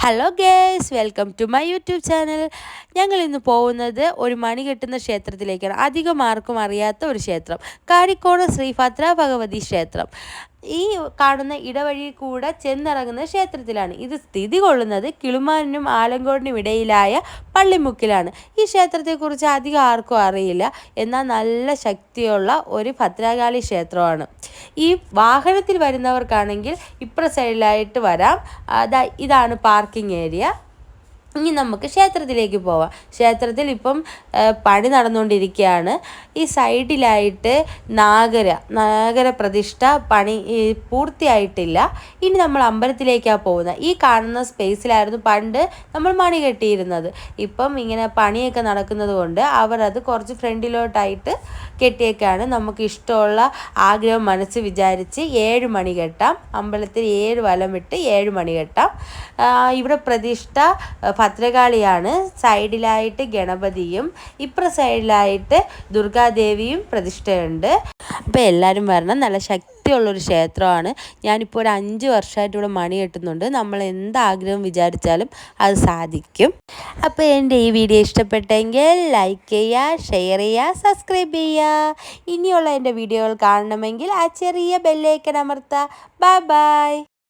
Hello guys, welcome to my YouTube channel. ഞങ്ങൾ ഇന്ന് പോകുന്നത് ഒരു മണി കെട്ടുന്ന ക്ഷേത്രത്തിലേക്കാണ്. അധികം ആർക്കും അറിയാത്ത ഒരു ക്ഷേത്രം, കാരിക്കോട് ശ്രീ ഭദ്ര ഭഗവതി ക്ഷേത്രം. ഈ കാണുന്ന ഇടവഴി കൂടെ ചെന്നിറങ്ങുന്ന ക്ഷേത്രത്തിലാണ്. ഇത് സ്ഥിതി കൊള്ളുന്നത് കിളുമാനും ആലങ്കോടിനും ഇടയിലായ പള്ളിമുക്കിലാണ്. ഈ ക്ഷേത്രത്തെക്കുറിച്ച് അധികം ആർക്കും അറിയില്ല, എന്നാൽ നല്ല ശക്തിയുള്ള ഒരു ഭദ്രകാളി ക്ഷേത്രമാണ്. ഈ വാഹനത്തിൽ വരുന്നവർക്കാണെങ്കിൽ ഇപ്പുറ സൈഡിലായിട്ട് വരാം. ഇതാണ് പാർക്കിംഗ് ഏരിയ. ഇനി നമുക്ക് ക്ഷേത്രത്തിലേക്ക് പോവാം. ക്ഷേത്രത്തിൽ ഇപ്പം പണി നടന്നുകൊണ്ടിരിക്കുകയാണ്. ഈ സൈഡിലായിട്ട് നാഗര പ്രതിഷ്ഠ പണി പൂർത്തിയായിട്ടില്ല. ഇനി നമ്മൾ അമ്പലത്തിലേക്കാണ് പോകുന്നത്. ഈ കാണുന്ന സ്പേസിലായിരുന്നു പണ്ട് നമ്മൾ മണി കെട്ടിയിരുന്നത്. ഇപ്പം ഇങ്ങനെ പണിയൊക്കെ നടക്കുന്നത് കൊണ്ട് അവർ അത് കുറച്ച് ഫ്രണ്ടിലോട്ടായിട്ട് കെട്ടിയേക്കാണ്. നമുക്ക് ഇഷ്ടമുള്ള ആഗ്രഹം മനസ്സ് വിചാരിച്ച് 7 മണി കെട്ടാം. അമ്പലത്തിൽ 7 വലം ഇട്ട് 7 മണി കെട്ടാം. ഇവിടെ പ്രതിഷ്ഠ ഭദ്രകാളിയാണ്. സൈഡിലായിട്ട് ഗണപതിയും ഇപ്പുറ സൈഡിലായിട്ട് ദുർഗാദേവിയും പ്രതിഷ്ഠയുണ്ട്. അപ്പോൾ എല്ലാവരും വരണം. നല്ല ശക്തിയുള്ളൊരു ക്ഷേത്രമാണ്. ഞാനിപ്പോൾ ഒരു 5 വർഷമായിട്ട് ഇവിടെ മണി കെട്ടുന്നുണ്ട്. നമ്മൾ എന്താഗ്രഹം വിചാരിച്ചാലും അത് സാധിക്കും. അപ്പോൾ എൻ്റെ ഈ വീഡിയോ ഇഷ്ടപ്പെട്ടെങ്കിൽ ലൈക്ക് ചെയ്യുക, ഷെയർ ചെയ്യുക, സബ്സ്ക്രൈബ് ചെയ്യുക. ഇനിയുള്ള എൻ്റെ വീഡിയോകൾ കാണണമെങ്കിൽ ആ ചെറിയ ബെല്ലൈക്കൺ അമർത്തുക. Bye bye.